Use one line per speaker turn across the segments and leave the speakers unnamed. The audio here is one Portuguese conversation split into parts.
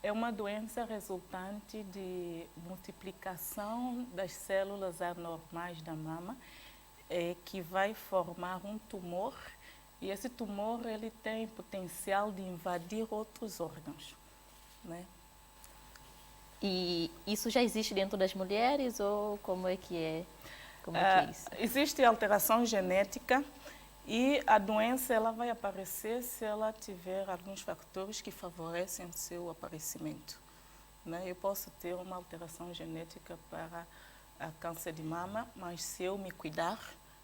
É uma doença resultante de multiplicação das células anormais da mama, que vai formar um tumor, e esse tumor ele tem potencial de invadir outros órgãos, né?
E isso já existe dentro das mulheres ou como é que é? Como é que é isso?
Existe alteração genética e a doença ela vai aparecer se ela tiver alguns fatores que favorecem o seu aparecimento, né? Eu posso ter uma alteração genética para a câncer de mama, mas se eu me cuidar,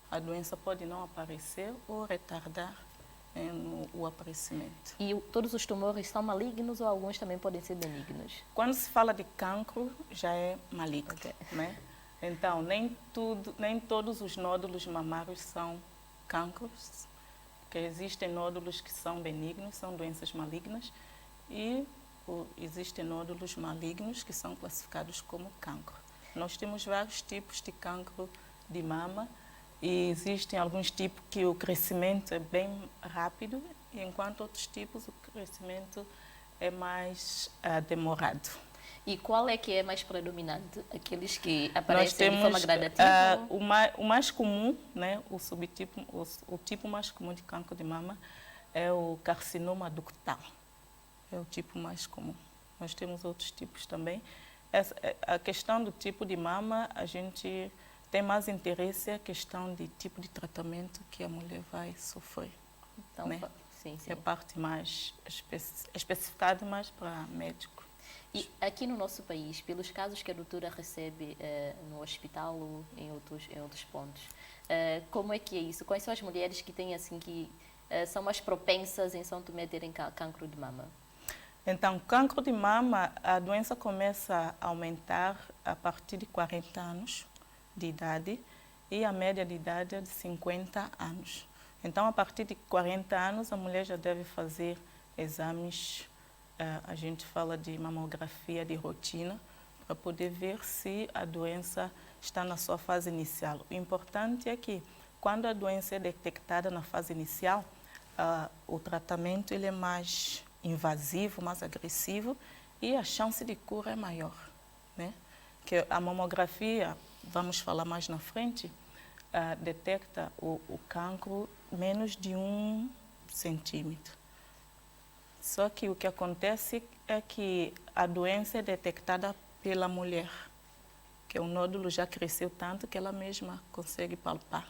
a doença pode não aparecer ou retardar o aparecimento.
E todos os tumores são malignos ou alguns também podem ser benignos?
Quando se fala de cancro, já é maligno, né? Então, nem todos os nódulos mamários são cancros, porque existem nódulos que são benignos, são doenças malignas, e existem nódulos malignos que são classificados como cancro. Nós temos vários tipos de cancro de mama, e existem alguns tipos que o crescimento é bem rápido, enquanto outros tipos o crescimento é mais demorado.
E qual é que é mais predominante? Aqueles que aparecem de forma gradativa?
O mais comum, né, o tipo mais comum de cancro de mama é o carcinoma ductal. É o tipo mais comum. Nós temos outros tipos também. A questão do tipo de mama, a gente tem mais interesse a questão de tipo de tratamento que a mulher vai sofrer.
Então,
né?
sim.
É a parte mais especificada mais para médico.
E aqui no nosso país, pelos casos que a doutora recebe no hospital ou em outros pontos, como é que é isso? Quais são as mulheres que têm assim que são mais propensas em São Tomé a terem cancro de mama?
Então, cancro de mama, a doença começa a aumentar a partir de 40 anos de idade e a média de idade é de 50 anos. Então, a partir de 40 anos, a mulher já deve fazer exames, a gente fala de mamografia de rotina, para poder ver se a doença está na sua fase inicial. O importante é que, quando a doença é detectada na fase inicial, o tratamento ele é mais invasivo, mais agressivo, e a chance de cura é maior, né? Que a mamografia, vamos falar mais na frente, detecta o cancro menos de 1 centímetro. Só que o que acontece é que a doença é detectada pela mulher, que o nódulo já cresceu tanto que ela mesma consegue palpar.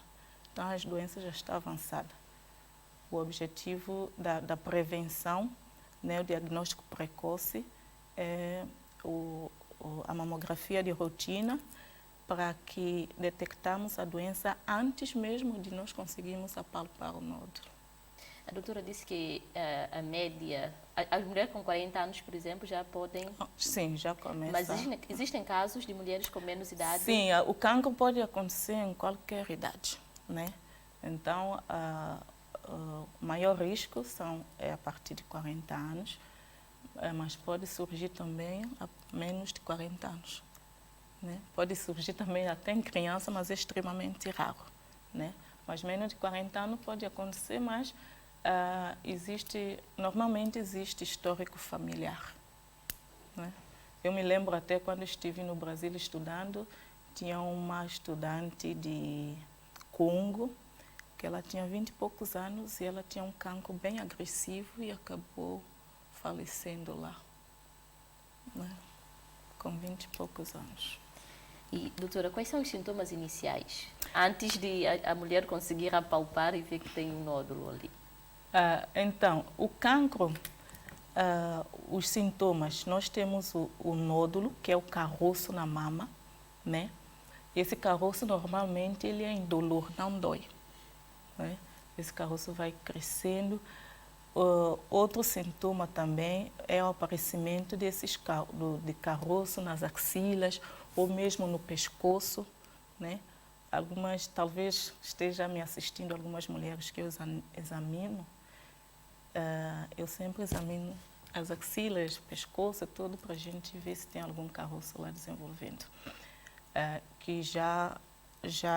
Então, a doença já está avançada. O objetivo da prevenção, né, o diagnóstico precoce, é a mamografia de rotina, para que detectamos a doença antes mesmo de nós conseguirmos apalpar o nódulo.
A doutora disse que a média, as mulheres com 40 anos, por exemplo, já podem...
Sim, já começa.
Mas existem casos de mulheres com menos idade?
Sim, o cancro pode acontecer em qualquer idade, né? Então, o maior risco é a partir de 40 anos, mas pode surgir também a menos de 40 anos. Né? Pode surgir também até em criança, mas é extremamente raro. Né? Mas menos de 40 anos pode acontecer, mas normalmente existe histórico familiar. Né? Eu me lembro até quando estive no Brasil estudando, tinha uma estudante de Congo, que ela tinha 20 e poucos anos e ela tinha um cancro bem agressivo e acabou falecendo lá, né? Com 20 e poucos anos.
E, doutora, quais são os sintomas iniciais, antes de a mulher conseguir apalpar e ver que tem um nódulo ali?
Então, o cancro, os sintomas, nós temos o nódulo, que é o caroço na mama, né? Esse caroço, normalmente, ele é indolor, não dói. Né? Esse caroço vai crescendo. Outro sintoma também é o aparecimento de caroço nas axilas ou mesmo no pescoço, né? Algumas, talvez esteja me assistindo algumas mulheres que eu examino. Eu sempre examino as axilas, o pescoço, tudo para a gente ver se tem algum caroço lá desenvolvendo. Que já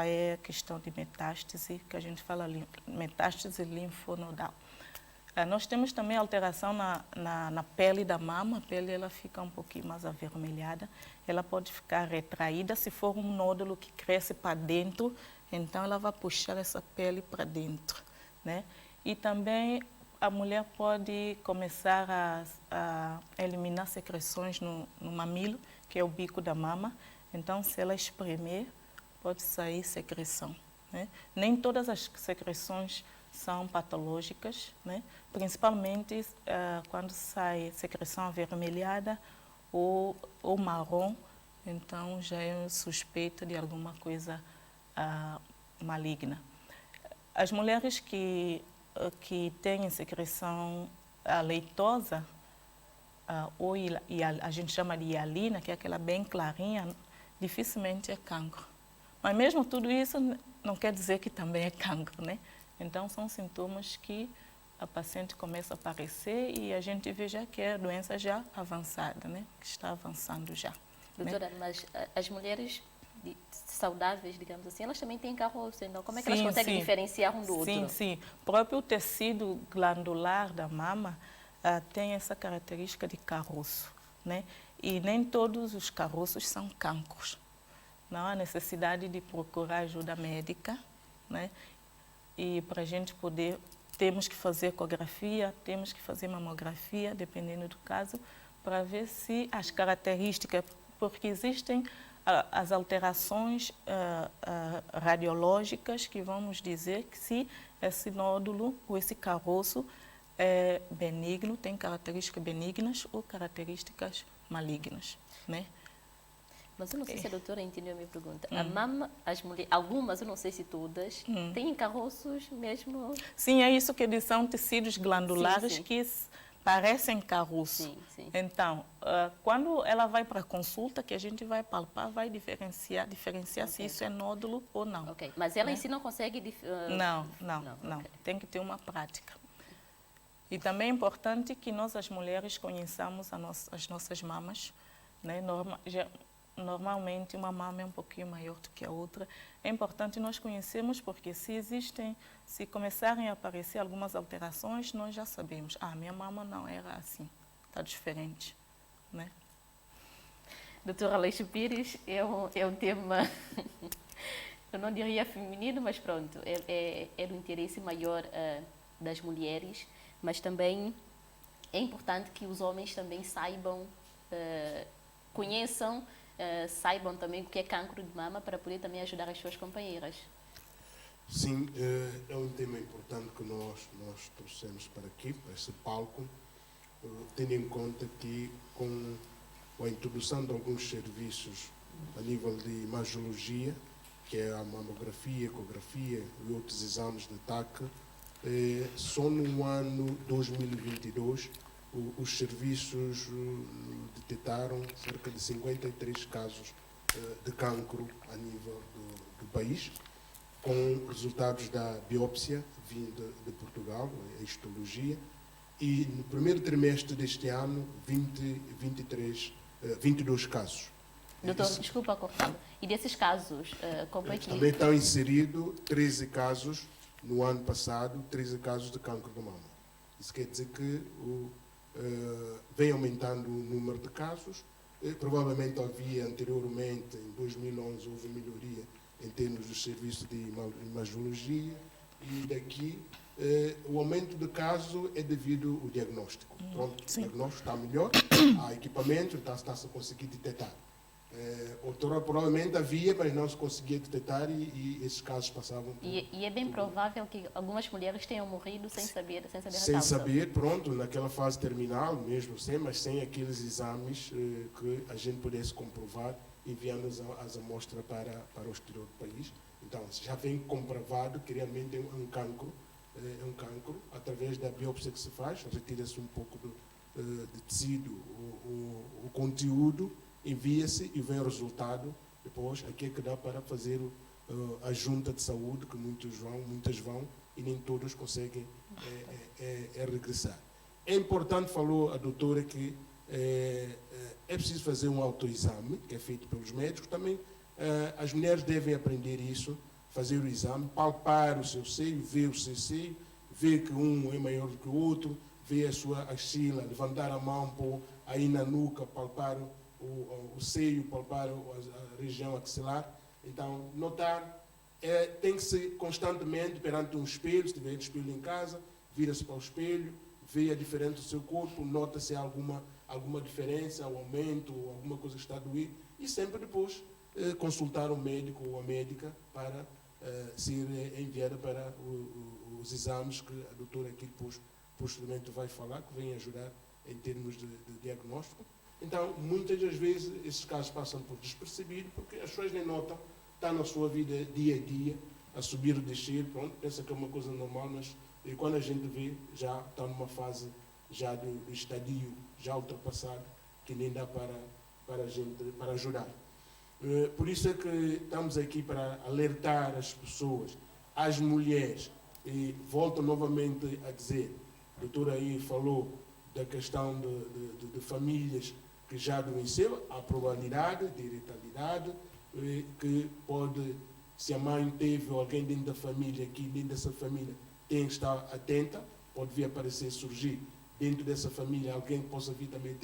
é questão de metástase, que a gente fala metástase linfonodal. Nós temos também alteração na pele da mama, a pele ela fica um pouquinho mais avermelhada, ela pode ficar retraída, se for um nódulo que cresce para dentro, então ela vai puxar essa pele para dentro, né? E também a mulher pode começar a eliminar secreções no mamilo, que é o bico da mama, então se ela espremer, pode sair secreção, né? Nem todas as secreções são patológicas, né? Principalmente quando sai secreção avermelhada ou marrom, então já é suspeita de alguma coisa maligna. As mulheres que têm secreção leitosa, ou a gente chama de hialina, que é aquela bem clarinha, dificilmente é cancro. Mas mesmo tudo isso não quer dizer que também é cancro, né? Então, são sintomas que a paciente começa a aparecer e a gente vê já que é a doença já avançada, né? Que está avançando já.
Doutora, né? Mas as mulheres saudáveis, digamos assim, elas também têm caroço, então como é que
Sim,
elas conseguem
sim.
diferenciar um do outro?
Sim, sim. O próprio tecido glandular da mama tem essa característica de caroço, né? E nem todos os caroços são cancros. Não há necessidade de procurar ajuda médica, né? E para a gente poder, temos que fazer ecografia, temos que fazer mamografia, dependendo do caso, para ver se as características, porque existem as alterações radiológicas que vão nos dizer que se esse nódulo ou esse caroço é benigno, tem características benignas ou características malignas, né?
Mas eu não sei se a doutora entendeu a minha pergunta. A mama, as mulheres, algumas, eu não sei se todas, têm caroços mesmo?
Sim, é isso que eu disse, são tecidos glandulares
sim.
que parecem caroço.
Sim, sim.
Então, quando ela vai para a consulta, que a gente vai palpar, vai diferenciar se isso é nódulo ou não.
Ok, mas ela em si não consegue...
Não.
Okay.
Tem que ter uma prática. E também é importante que nós, as mulheres, conheçamos as nossas mamas, né? Normalmente, uma mama é um pouquinho maior do que a outra. É importante nós conhecermos, porque se começarem a aparecer algumas alterações, nós já sabemos. Minha mama não era assim, está diferente, né?
Doutora Aleixo Pires, é um tema, eu não diria feminino, mas pronto, é do interesse maior das mulheres, mas também é importante que os homens também saibam, conheçam, saibam também o que é cancro de mama para poder também ajudar as suas companheiras.
Sim, é um tema importante que nós trouxemos para aqui, para esse palco, tendo em conta que com a introdução de alguns serviços a nível de imagiologia, que é a mamografia, ecografia e outros exames de TAC, só no ano 2022 os serviços detectaram cerca de 53 casos de cancro a nível do país, com resultados da biópsia vinda de Portugal, a histologia, e no primeiro trimestre deste ano, 22 casos.
Doutor, desculpa cortá-lo. E desses casos, como é que...
Também estão inseridos 13 casos, no ano passado, 13 casos de cancro de mama. Isso quer dizer que vem aumentando o número de casos. Provavelmente havia anteriormente, em 2011, houve melhoria em termos do serviço de imagiologia, e daqui o aumento de casos é devido ao diagnóstico. Pronto, o diagnóstico está melhor, há equipamento, está-se a conseguir detectar. Provavelmente havia, mas não se conseguia detectar e esses casos passavam por...
E é bem provável que algumas mulheres tenham morrido sem saber a causa.
Sem saber, pronto, naquela fase terminal, mesmo sem, mas sem aqueles exames que a gente pudesse comprovar, enviando as amostras para o exterior do país. Então, já vem comprovado que realmente é um cancro, através da biópsia que se faz, retira-se um pouco de tecido, o conteúdo, envia-se e vem o resultado. Depois, aqui é que dá para fazer a junta de saúde, que muitas vão e nem todos conseguem regressar. É importante, falou a doutora, que é preciso fazer um autoexame, que é feito pelos médicos. Também as mulheres devem aprender isso, fazer o exame, palpar o seu seio, ver o seu seio, vê que um é maior do que o outro, vê a sua axila, levantar a mão, pôr aí na nuca, palpar o seio, palpar a região axilar. Então, notar, tem que ser constantemente perante um espelho, se tiver espelho em casa, vira-se para o espelho, vê a diferença do seu corpo, nota se há alguma diferença, um aumento, ou alguma coisa que está a doer, e sempre depois consultar o médico ou a médica para ser enviada para os exames que a doutora aqui depois posteriormente vai falar, que vem ajudar em termos de diagnóstico. Então, muitas das vezes, esses casos passam por despercebido, porque as pessoas nem notam, está na sua vida dia a dia, a subir e descer, pronto, pensa que é uma coisa normal, mas quando a gente vê, já está numa fase já do estadio já ultrapassado, que nem dá para a gente, para ajudar. Por isso é que estamos aqui para alertar as pessoas, as mulheres, e volto novamente a dizer, a doutora aí falou da questão de famílias que já adoeceram, a probabilidade de letalidade, que pode, se a mãe teve ou alguém dentro da família, aqui dentro dessa família, tem que estar atenta, pode vir aparecer, surgir dentro dessa família alguém que possa vir também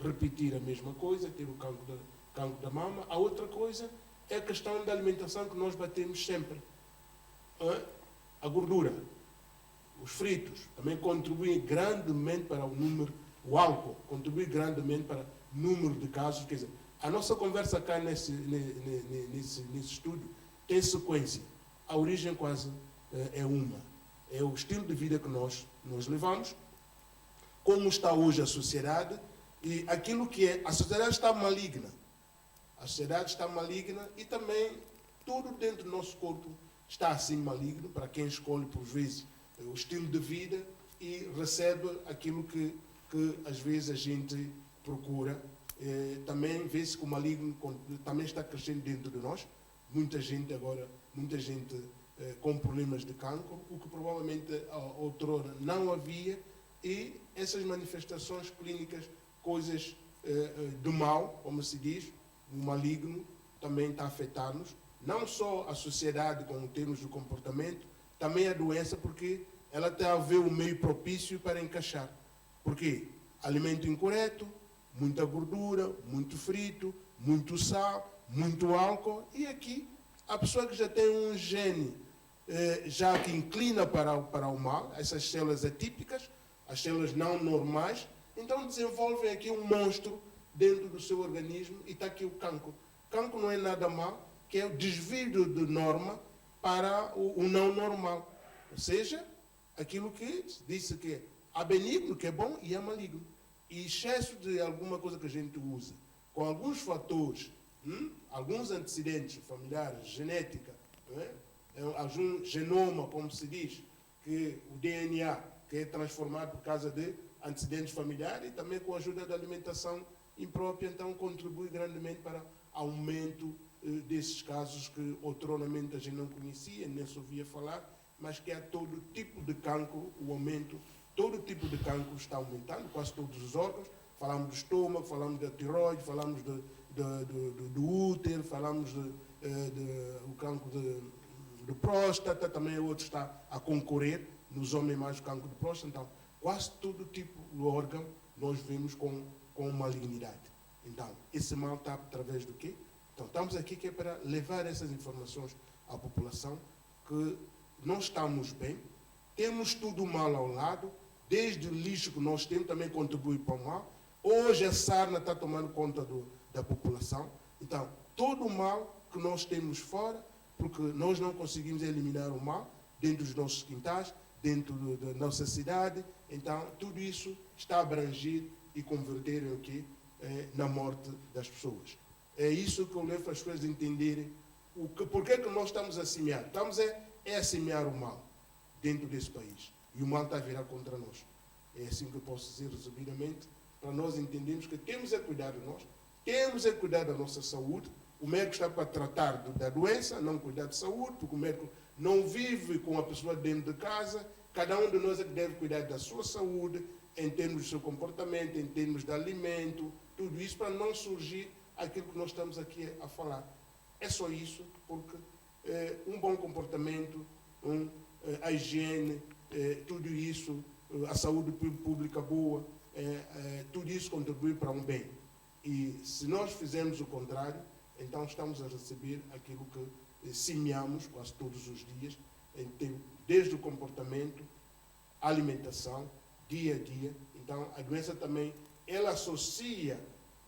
repetir a mesma coisa, ter o cancro da mama. A outra coisa é a questão da alimentação que nós batemos sempre. A gordura, os fritos, também contribuem grandemente para o álcool contribui grandemente para o número de casos. Quer dizer, a nossa conversa cá nesse estudo tem sequência. A origem quase é uma. É o estilo de vida que nós levamos, como está hoje a sociedade, e aquilo que é. A sociedade está maligna. A sociedade está maligna e também tudo dentro do nosso corpo está assim maligno, para quem escolhe, por vezes, o estilo de vida e recebe aquilo que às vezes a gente procura. Também vê-se que o maligno também está crescendo dentro de nós. Muita gente com problemas de cancro, o que provavelmente outrora não havia, e essas manifestações clínicas, coisas do mal, como se diz, o maligno também está a afetar-nos, não só a sociedade com termos de comportamento, também a doença, porque ela tem a ver o meio propício para encaixar. Por quê? Alimento incorreto, muita gordura, muito frito, muito sal, muito álcool, e aqui a pessoa que já tem um gene já que inclina para o mal, essas células atípicas, as células não normais, então desenvolvem aqui um monstro dentro do seu organismo, e está aqui o cancro. Cancro não é nada mal, que é o desvio de norma para o não normal. Ou seja, aquilo que disse que há benigno, que é bom, e há maligno. E excesso de alguma coisa que a gente usa, com alguns fatores, alguns antecedentes familiares, genética, algum genoma, como se diz, que o DNA, que é transformado por causa de antecedentes familiares, e também com a ajuda da alimentação imprópria, então contribui grandemente para aumento desses casos que outroramente a gente não conhecia, nem se ouvia falar, mas que há todo tipo de cancro, o aumento, todo tipo de cancro está aumentando, quase todos os órgãos. Falamos do estômago, falamos da tireoide, falamos do útero, falamos do cancro de próstata, também outro está a concorrer, nos homens mais o cancro de próstata. Então, quase todo tipo de órgão nós vemos com malignidade. Então, esse mal está através do quê? Então, estamos aqui que é para levar essas informações à população, que não estamos bem, temos tudo mal ao lado, desde o lixo que nós temos também contribui para o mal. Hoje a sarna está tomando conta da população. Então, todo o mal que nós temos fora, porque nós não conseguimos eliminar o mal dentro dos nossos quintais, dentro da nossa cidade. Então, tudo isso está a abranger e converter em o quê? Na morte das pessoas. É isso que eu levo as pessoas a entenderem por que nós estamos a semear. Estamos a semear o mal dentro desse país. E o mal está a virar contra nós. É assim que eu posso dizer resumidamente, para nós entendermos que temos a cuidar de nós, temos a cuidar da nossa saúde. O médico está para tratar da doença, não cuidar de saúde, porque o médico não vive com a pessoa dentro de casa. Cada um de nós é que deve cuidar da sua saúde, em termos do seu comportamento, em termos de alimento, tudo isso para não surgir aquilo que nós estamos aqui a falar. É só isso, porque um bom comportamento, a higiene, tudo isso, a saúde pública boa, tudo isso contribui para um bem. E se nós fizermos o contrário, então estamos a receber aquilo que semeamos quase todos os dias, desde o comportamento, alimentação, dia a dia. Então a doença também, ela associa,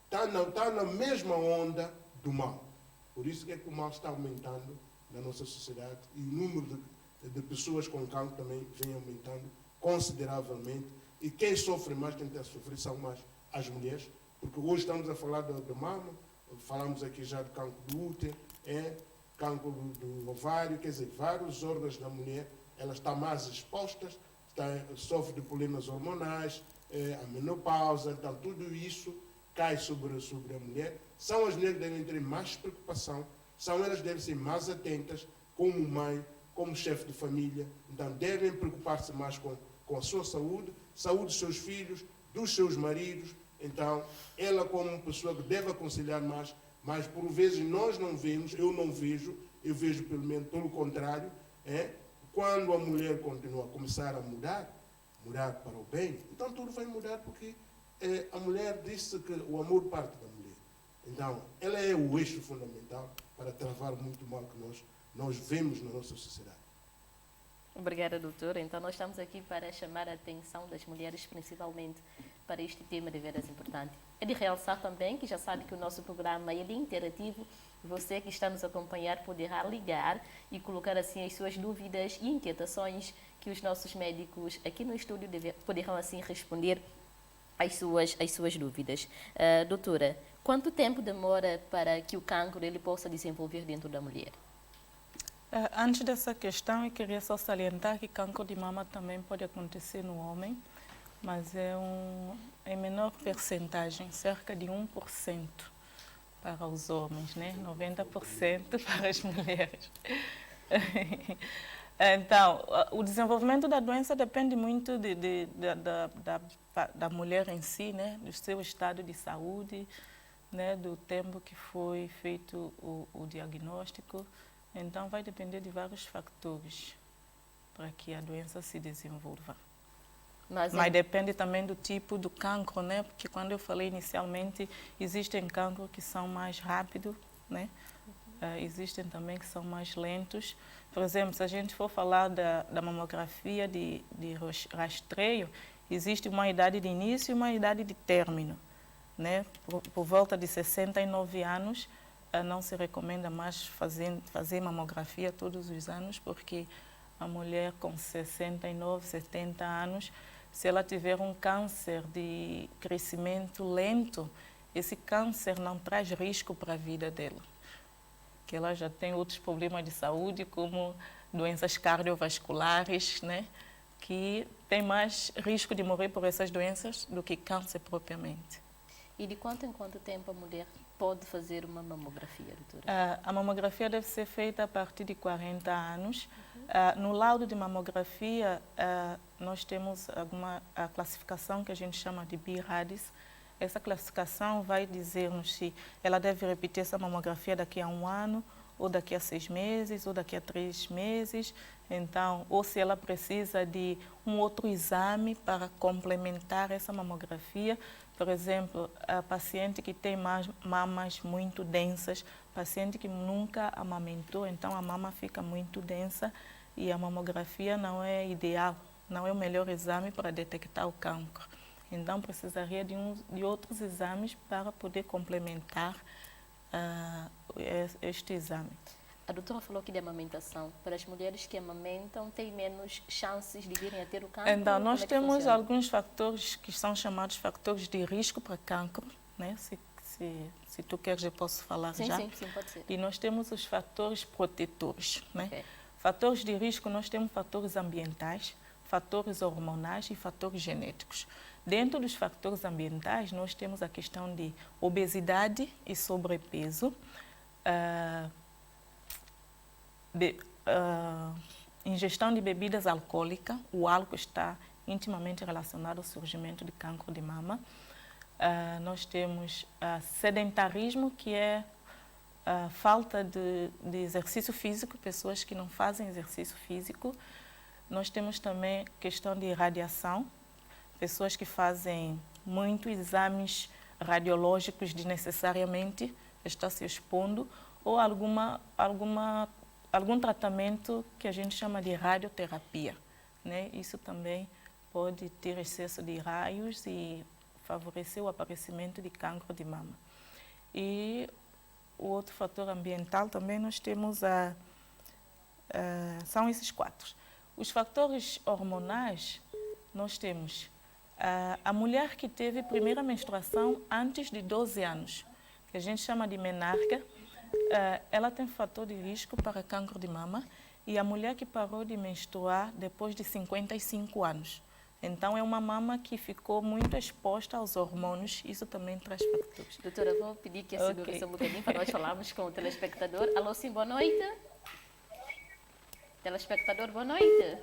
está na mesma onda do mal. Por isso que o mal está aumentando na nossa sociedade e o número de pessoas com cancro também vem aumentando consideravelmente. E quem sofre mais, quem está a sofrer, são mais as mulheres, porque hoje estamos a falar da mama, falamos aqui já do cancro do útero, cancro do ovário, quer dizer, vários órgãos da mulher, ela está mais exposta, sofre de problemas hormonais, a menopausa, então tudo isso cai sobre a mulher. São as mulheres que devem ter mais preocupação, são elas que devem ser mais atentas, como mãe, como chefe de família, então devem preocupar-se mais com a sua saúde dos seus filhos, dos seus maridos. Então, ela como pessoa que deve aconselhar mais, mas por vezes nós não vemos, eu não vejo, eu vejo pelo contrário, quando a mulher continua a começar a mudar para o bem, então tudo vai mudar porque a mulher disse que o amor parte da mulher. Então, ela é o eixo fundamental para travar muito mal que nós vemos na nossa sociedade.
Obrigada, doutora. Então, nós estamos aqui para chamar a atenção das mulheres, principalmente para este tema de veras importante. É de realçar também que já sabe que o nosso programa é interativo. Você que está nos a acompanhar poderá ligar e colocar assim as suas dúvidas e inquietações que os nossos médicos aqui no estúdio poderão assim responder às suas dúvidas. Doutora, quanto tempo demora para que o cancro ele possa desenvolver dentro da mulher?
Antes dessa questão, eu queria só salientar que cancro de mama também pode acontecer no homem, mas é em menor percentagem, cerca de 1% para os homens, né? 90% para as mulheres. Então, o desenvolvimento da doença depende muito da mulher em si, né? Do seu estado de saúde, né? Do tempo que foi feito o diagnóstico. Então, vai depender de vários fatores para que a doença se desenvolva. Mas depende também do tipo do cancro, né? Porque quando eu falei inicialmente, existem cancros que são mais rápidos, né? Existem também que são mais lentos. Por exemplo, se a gente for falar da mamografia de rastreio, existe uma idade de início e uma idade de término, né? Por volta de 69 anos, não se recomenda mais fazer mamografia todos os anos, porque a mulher com 69, 70 anos, se ela tiver um câncer de crescimento lento, esse câncer não traz risco para a vida dela. Que ela já tem outros problemas de saúde, como doenças cardiovasculares, né? Que tem mais risco de morrer por essas doenças do que câncer propriamente.
E de quanto em quanto tempo a mulher pode fazer uma mamografia, doutora?
A mamografia deve ser feita a partir de 40 anos. No laudo de mamografia, nós temos a classificação que a gente chama de BI-RADS. Essa classificação vai dizer-nos se ela deve repetir essa mamografia daqui a 1 ano, ou daqui a 6 meses, ou daqui a 3 meses. Então, ou se ela precisa de um outro exame para complementar essa mamografia. Por exemplo, a paciente que tem mamas muito densas, paciente que nunca amamentou, então a mama fica muito densa e a mamografia não é ideal, não é o melhor exame para detectar o cancro. Então, precisaria de outros exames para poder complementar este exame.
A doutora falou aqui de amamentação. Para as mulheres que amamentam, têm menos chances de virem a ter o cancro?
Então, nós temos alguns fatores que são chamados fatores de risco para cancro, né? Se tu queres, eu posso falar já.
Sim, pode ser.
E nós temos os fatores protetores, né?
Okay.
Fatores de risco, nós temos fatores ambientais, fatores hormonais e fatores genéticos. Dentro dos fatores ambientais, nós temos a questão de obesidade e sobrepeso, ingestão de bebidas alcoólicas. O álcool está intimamente relacionado ao surgimento de cancro de mama. Nós temos sedentarismo, que é falta de exercício físico, pessoas que não fazem exercício físico. Nós temos também questão de radiação, pessoas que fazem muitos exames radiológicos desnecessariamente, está se expondo, ou algum tratamento que a gente chama de radioterapia, né? Isso também pode ter excesso de raios e favorecer o aparecimento de cancro de mama. E o outro fator ambiental também nós temos são esses 4. Os fatores hormonais, nós temos a mulher que teve primeira menstruação antes de 12 anos, que a gente chama de menarca, ela tem fator de risco para cancro de mama, e a mulher que parou de menstruar depois de 55 anos. Então, é uma mama que ficou muito exposta aos hormônios, isso também traz fatores.
Doutora, vou pedir que segure-se um bocadinho para nós falarmos com o telespectador. Alô, sim, boa noite. Telespectador, boa noite.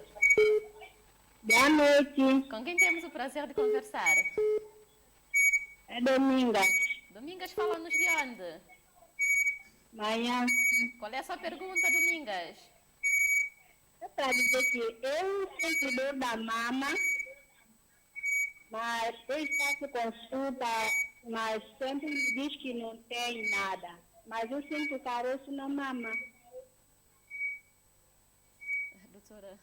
Boa noite.
Com quem temos o prazer de conversar?
É Dominga.
Domingas, fala-nos de onde?
Manhã.
Qual é a sua pergunta, Domingas?
É para dizer que eu sempre dou da mama, mas eu faço consulta, mas sempre me diz que não tem nada. Mas eu sinto caroço na mama.
Doutora,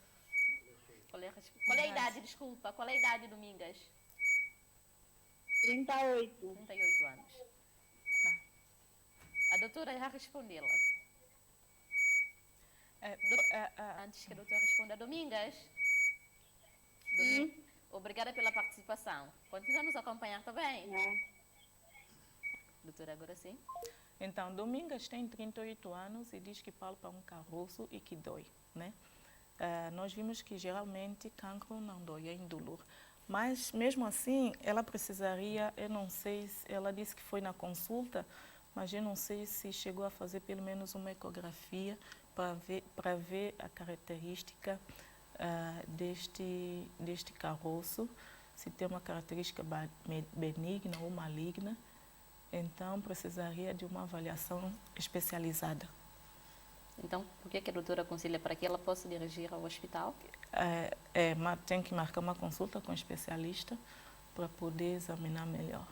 qual é a idade, desculpa? Qual é a idade, Domingas?
38.
38 anos. A doutora já respondeu-la. Antes que a doutora responda, Domingas. Obrigada pela participação. Continua a nos acompanhar, está bem? Doutora, agora sim.
Então, Domingas tem 38 anos e diz que palpa um caroço e que dói, né? Nós vimos que geralmente cancro não dói, é indolor. Mas mesmo assim, ela precisaria, eu não sei, ela disse que foi na consulta, mas eu não sei se chegou a fazer pelo menos uma ecografia para ver a característica deste caroço, se tem uma característica benigna ou maligna. Então, precisaria de uma avaliação especializada.
Então, por que a doutora aconselha para que ela possa dirigir ao hospital?
Tem que marcar uma consulta com um especialista para poder examinar melhor.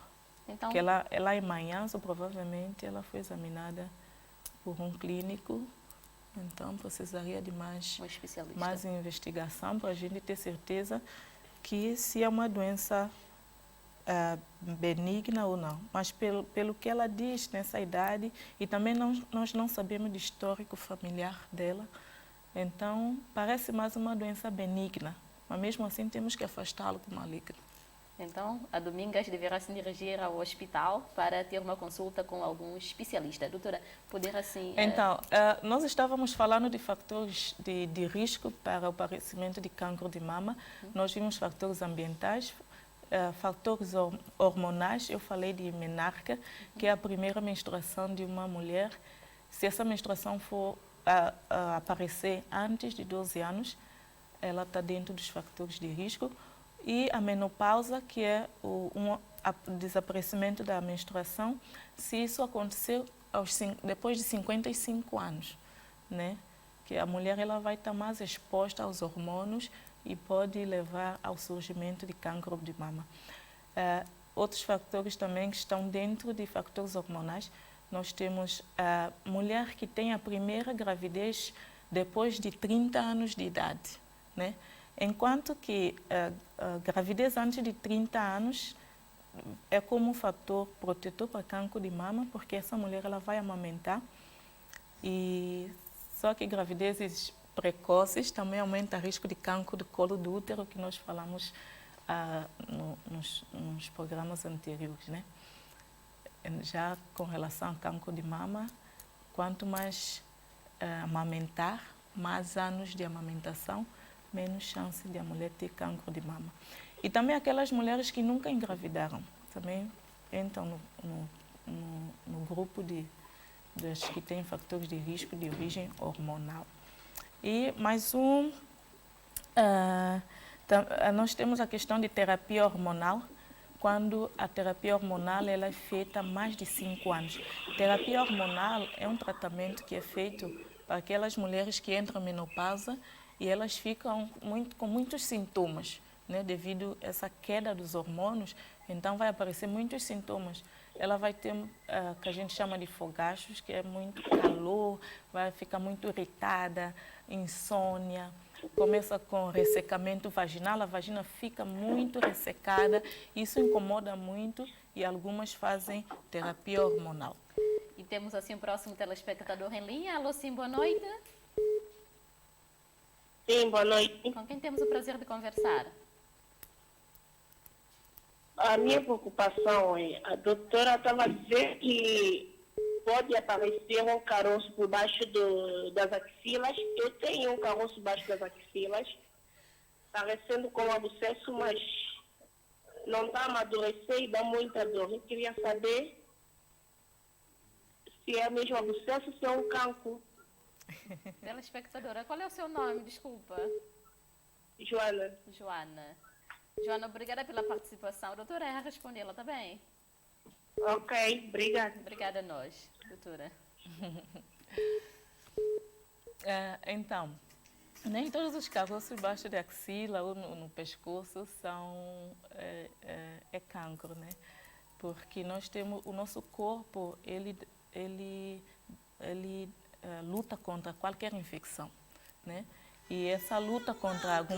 Então,
porque ela em Manhança, provavelmente, ela foi examinada por um clínico, então precisaria de mais investigação para a gente ter certeza que se é uma doença benigna ou não. Mas pelo que ela diz nessa idade, e também nós não sabemos do histórico familiar dela, então parece mais uma doença benigna, mas mesmo assim temos que afastá-lo do maligno.
Então, a Domingas deverá se dirigir ao hospital para ter uma consulta com algum especialista. Doutora, poder assim...
Então, nós estávamos falando de fatores de risco para o aparecimento de cancro de mama. Nós vimos fatores ambientais, fatores hormonais. Eu falei de menarca, que é a primeira menstruação de uma mulher. Se essa menstruação for aparecer antes de 12 anos, ela está dentro dos fatores de risco. E a menopausa, que é o desaparecimento da menstruação, se isso acontecer depois de 55 anos, né? Que a mulher ela vai estar mais exposta aos hormônios e pode levar ao surgimento de cancro de mama. Outros fatores também que estão dentro de fatores hormonais, nós temos a mulher que tem a primeira gravidez depois de 30 anos de idade, né? Enquanto que a gravidez antes de 30 anos é como um fator protetor para cancro de mama, porque essa mulher ela vai amamentar, e só que gravidezes precoces também aumenta o risco de cancro do colo do útero, que nós falamos nos programas anteriores, né? Já com relação ao cancro de mama, quanto mais amamentar, mais anos de amamentação, menos chance de a mulher ter cancro de mama. E também aquelas mulheres que nunca engravidaram, também entram no grupo das que têm fatores de risco de origem hormonal. E mais nós temos a questão de terapia hormonal, quando a terapia hormonal ela é feita há mais de 5 anos. Terapia hormonal é um tratamento que é feito para aquelas mulheres que entram em menopausa e elas ficam com muitos sintomas, né? Devido a essa queda dos hormônios, então vai aparecer muitos sintomas. Ela vai ter que a gente chama de fogachos, que é muito calor, vai ficar muito irritada, insônia, começa com ressecamento vaginal, a vagina fica muito ressecada, isso incomoda muito e algumas fazem terapia hormonal.
E temos assim o próximo telespectador em linha. Alô, sim, boa noite.
Sim, boa noite.
Com quem temos o prazer de conversar?
A minha preocupação é, a doutora estava a dizer que pode aparecer um caroço por baixo das axilas. Eu tenho um caroço baixo das axilas, parecendo com um abscesso, mas não está a amadurecer e dá muita dor. Eu queria saber se é mesmo abscesso ou se é um cancro.
Telespectadora, qual é o seu nome? Desculpa.
Joana.
Joana. Joana, obrigada pela participação. A doutora erra respondê-la, tá bem?
Ok, obrigada.
Obrigada a nós, doutora.
Então, nem todos os caroços baixo de axila ou no pescoço são cancro, né? Porque nós temos o nosso corpo, ele luta contra qualquer infecção, né? E essa luta contra algum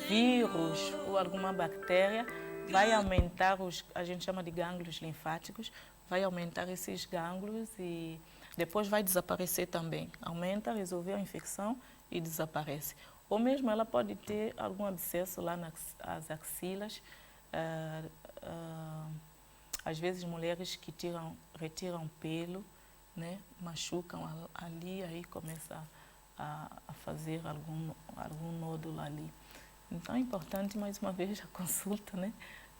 vírus ou alguma bactéria vai aumentar a gente chama de gânglios linfáticos, vai aumentar esses gânglios e depois vai desaparecer também. Aumenta, resolveu a infecção e desaparece. Ou mesmo ela pode ter algum abscesso lá nas axilas. Às vezes mulheres que retiram pelo, né, machucam ali, aí começa a fazer algum nódulo ali. Então é importante, mais uma vez, a consulta, né,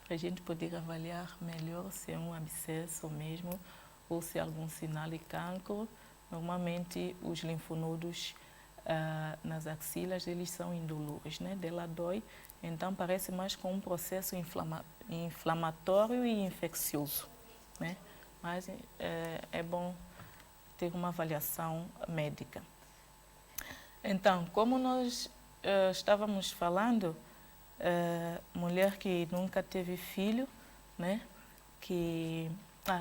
para a gente poder avaliar melhor se é um abscesso mesmo ou se é algum sinal de cancro. Normalmente os linfonodos nas axilas, eles são indolores, né, dela dói, então parece mais com um processo inflamatório e infeccioso, né, mas é bom ter uma avaliação médica. Então, como nós estávamos falando, mulher que nunca teve filho, né?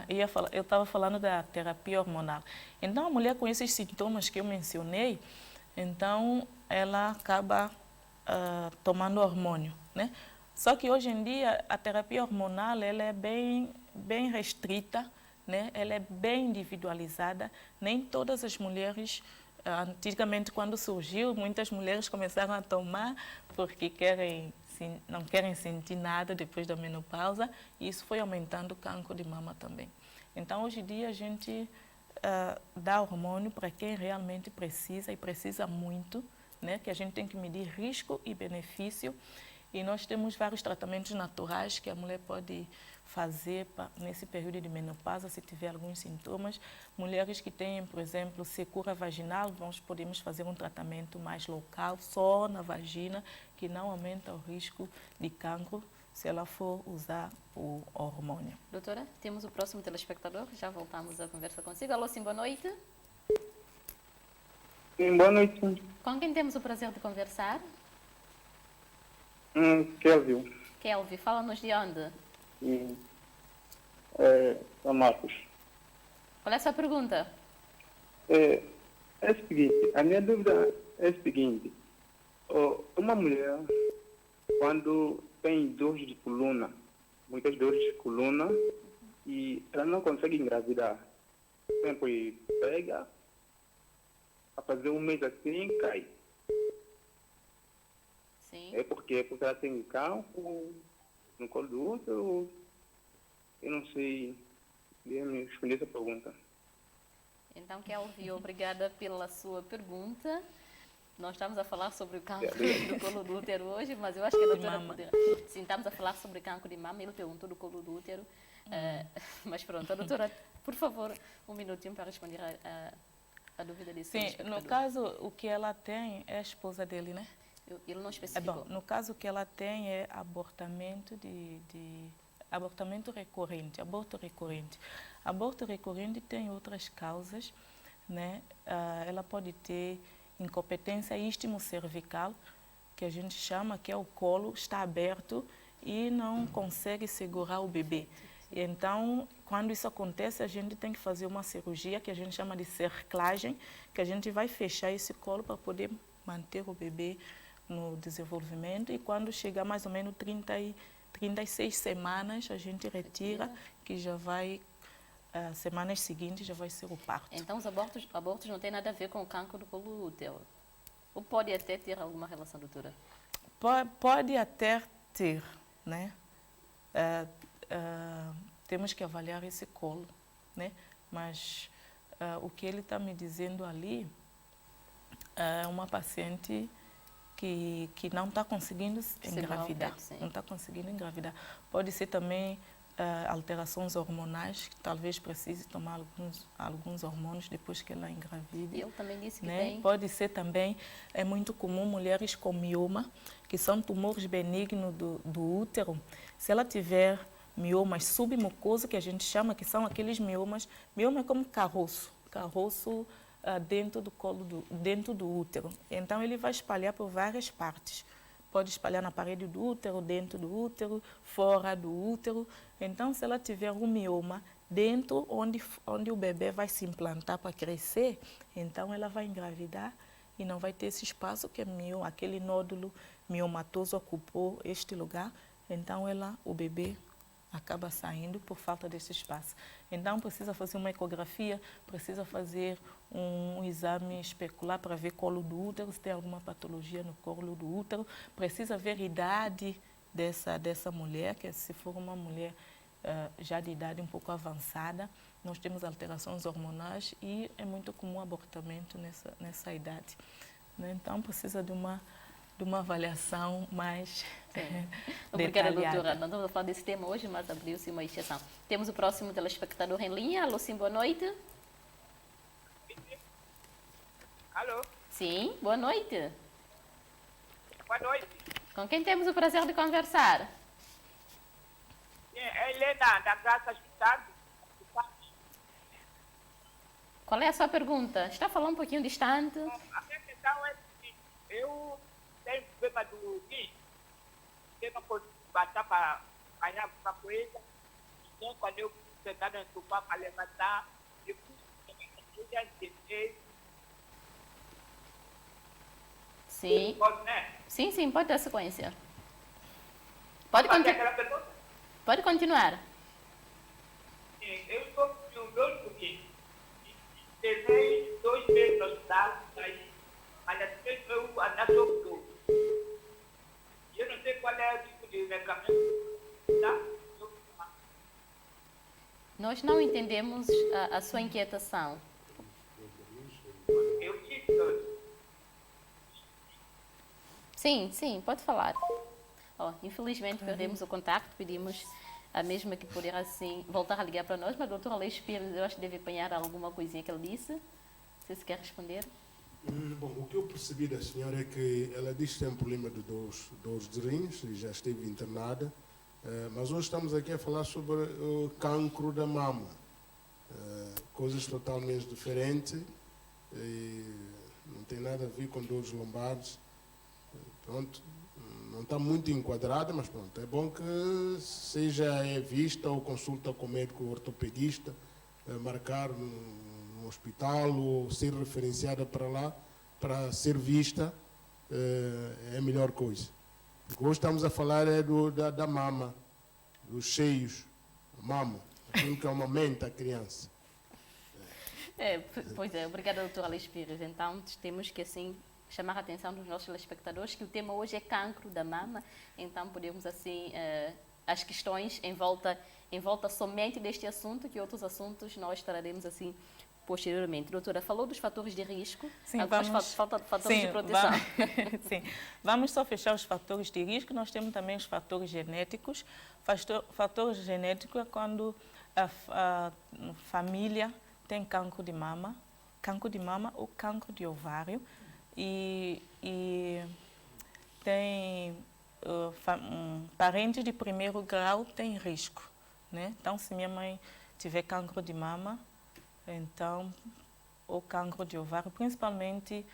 Eu estava falando da terapia hormonal. Então, a mulher com esses sintomas que eu mencionei, então ela acaba tomando hormônio, né? Só que hoje em dia a terapia hormonal ela é bem restrita, né? Ela é bem individualizada. Nem todas as mulheres antigamente, quando surgiu, muitas mulheres começaram a tomar porque não querem sentir nada depois da menopausa, e isso foi aumentando o cancro de mama também. Então, hoje em dia, a gente dá hormônio para quem realmente precisa, e precisa muito, né? Que a gente tem que medir risco e benefício, e nós temos vários tratamentos naturais que a mulher pode fazer nesse período de menopausa, se tiver alguns sintomas. Mulheres que têm, por exemplo, secura vaginal, nós podemos fazer um tratamento mais local, só na vagina, que não aumenta o risco de cancro se ela for usar o hormônio.
Doutora, temos o próximo telespectador, já voltamos a conversa consigo. Alô, sim, boa noite.
Sim, boa noite.
Com quem temos o prazer de conversar?
Kelvin.
Kelvin, fala-nos de onde?
São Marcos.
Qual é a sua pergunta?
É o seguinte, a minha dúvida é o seguinte, uma mulher, quando tem dores de coluna, muitas dores de coluna, e ela não consegue engravidar, sempre pega, a fazer um mês assim, cai.
Sim.
É porque ela tem cancro no colo do útero, eu não sei me responder essa pergunta.
Então, Kelvin, obrigada pela sua pergunta. Nós estamos a falar sobre o cancro do colo do útero hoje, mas eu acho que a doutora poderá... Sim, estamos a falar sobre cancro de mama, ele perguntou do colo do útero. Mas pronto, a doutora, por favor, um minutinho para responder a dúvida desse
Sim, no caso, o que ela tem é a esposa dele, né?
Ele não especificou.
No caso, o que ela tem é abortamento abortamento recorrente, aborto recorrente. Aborto recorrente tem outras causas, né? Ela pode ter incompetência istmo-cervical, que a gente chama, que é o colo está aberto e não consegue segurar o bebê. Então, quando isso acontece, a gente tem que fazer uma cirurgia que a gente chama de cerclagem, que a gente vai fechar esse colo para poder manter o bebê no desenvolvimento. E quando chegar mais ou menos 36 semanas, a gente retira, que já vai, semanas seguintes, já vai ser o parto.
Então, os abortos não têm nada a ver com o cancro do colo do útero? Ou pode até ter alguma relação, doutora?
Pode até ter, né? Temos que avaliar esse colo, né? Mas o que ele está me dizendo ali é uma paciente que não está conseguindo engravidar. Não está conseguindo engravidar. Pode ser também alterações hormonais, que talvez precise tomar alguns hormônios depois que ela engravide.
Ele também disse que
né?
tem.
Pode ser também, é muito comum mulheres com mioma, que são tumores benignos do útero. Se ela tiver miomas submucosos, que a gente chama, que são aqueles miomas, mioma é como caroço dentro do colo, dentro do útero. Então, ele vai espalhar por várias partes. Pode espalhar na parede do útero, dentro do útero, fora do útero. Então, se ela tiver um mioma dentro onde o bebê vai se implantar para crescer, então ela vai engravidar e não vai ter esse espaço que é aquele nódulo miomatoso ocupou este lugar. Então, o bebê acaba saindo por falta desse espaço. Então, precisa fazer uma ecografia, precisa fazer um exame especular para ver colo do útero, se tem alguma patologia no colo do útero. Precisa ver a idade dessa mulher, que se for uma mulher já de idade um pouco avançada, nós temos alterações hormonais e é muito comum abortamento nessa idade. Né? Então, precisa de uma avaliação mais
Obrigada,
detalhada.
doutora. Não estamos a falar desse tema hoje, mas abriu-se uma exceção. Temos o próximo telespectador em linha. Alô, sim, boa noite.
Alô?
Sim, boa noite.
Boa noite.
Com quem temos o prazer de conversar?
É Helena, da Graça Hospital.
Qual é a sua pergunta? Está falando um pouquinho distante?
A minha questão é que eu tenho problema do rim, eu não consigo bater para ganhar para coisa, então quando eu sentar no sofá para levantar, eu já tentei.
Sim.
Pode, né?
Sim, pode dar sequência. Pode continuar.
Eu estou com o meu rim. Levei 2 meses no hospital, mas depois eu andar sobre. Eu não sei qual é o tipo de medicamento. Tá?
Nós não entendemos a sua inquietação.
Eu disse.
Sim, pode falar. Infelizmente perdemos o contacto, pedimos a mesma que poder assim voltar a ligar para nós, mas a doutora Leis Pires, eu acho que deve apanhar alguma coisinha que ele disse. Não sei se quer responder.
Bom, o que eu percebi da senhora é que ela diz que tem um problema de dores de rins e já esteve internada, mas hoje estamos aqui a falar sobre o cancro da mama. Coisas totalmente diferentes, e não tem nada a ver com dores lombares. Pronto, não está muito enquadrada, mas pronto, é bom que seja vista ou consulta com o médico ortopedista, marcar no hospital ou ser referenciada para lá, para ser vista, é a melhor coisa. Porque hoje estamos a falar da mama, dos seios, a mama, aquilo que amamenta a criança.
Pois é, obrigada, doutora Leis Pires. Então, temos que assim chamar a atenção dos nossos telespectadores que o tema hoje é cancro da mama, então podemos assim, as questões em volta somente deste assunto, que outros assuntos nós traremos assim posteriormente. Doutora, falou dos fatores de risco,
sim,
fatores de proteção.
Sim, vamos só fechar os fatores de risco, nós temos também os fatores genéticos. Fatores genéticos é quando a família tem cancro de mama ou cancro de ovário, e tem parentes de primeiro grau tem risco, né? Então, se minha mãe tiver cancro de mama, então o cancro de ovário, principalmente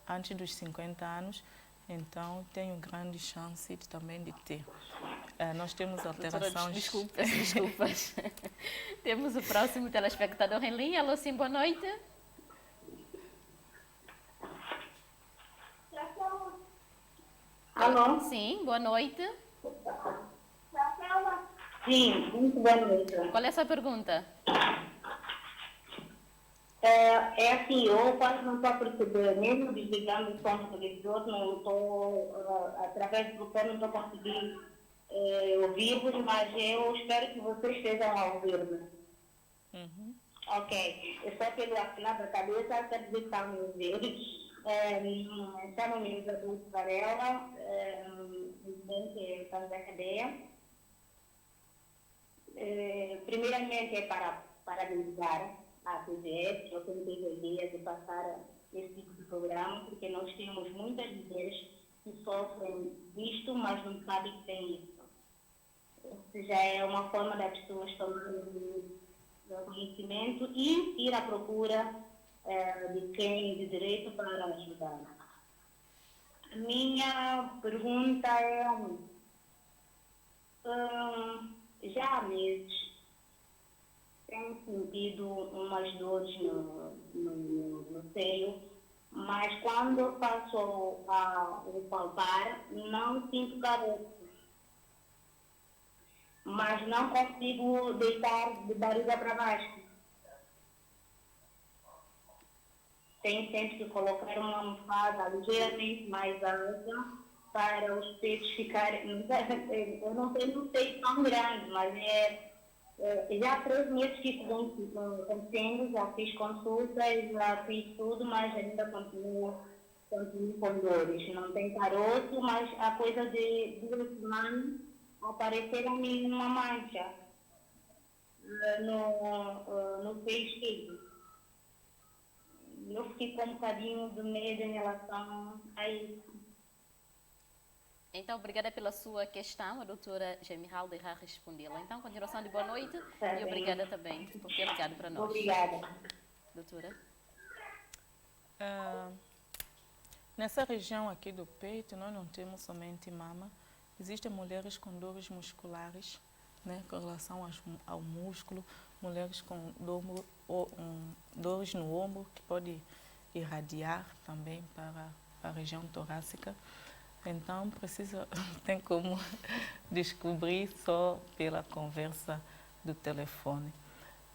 antes dos 50 anos, então tenho grande chance também de ter. Nós temos alterações...
Desculpas. Temos o próximo telespectador em linha. Alô, sim, boa noite.
Alô?
Sim, boa noite.
Sim, muito boa noite.
Qual é a sua pergunta?
É assim, eu quase não estou a perceber, mesmo desligando o som do televisor, não estou, através do telefone, não estou conseguindo ouvir-vos, mas eu espero que vocês estejam a ouvir-me. Ok, eu só pelo afinar da cabeça, quer dizer que estão a me ouvir. Chamo-me Isabel Varela, presidente da cadeia. Primeiramente é para parabenizar a TGS, eu tenho a ideia de passar esse tipo de programa, porque nós temos muitas mulheres que sofrem disto, mas não sabem que tem isso. Isso já é uma forma das pessoas tomarem conhecimento e ir à procura de quem de direito para ajudar. A minha pergunta é, já há meses tenho sentido umas dores no seio, mas quando eu faço o palpar, não sinto caroço. Mas não consigo deitar de barriga para baixo. Tenho sempre que colocar uma almofada ligeiramente mais alta para os peitos ficarem... Eu não sei tão grande, mas já há 3 meses que isso vem acontecendo, já fiz consultas, já fiz tudo, mas ainda continuo com dores. Não tem caroço, mas a coisa de 2 semanas apareceu a mim uma mancha no seio esquerdo. Eu fiquei com um bocadinho de medo em relação a isso.
Então, obrigada pela sua questão. A doutora Gemiralda irá respondê-la. Então, continuação de boa noite e obrigada também por ter ligado para nós.
Obrigada.
Doutora?
Nessa região aqui do peito, nós não temos somente mama. Existem mulheres com dores musculares, né, com relação ao músculo, mulheres com dores no ombro, que pode irradiar também para a região torácica. Então, tem como descobrir só pela conversa do telefone.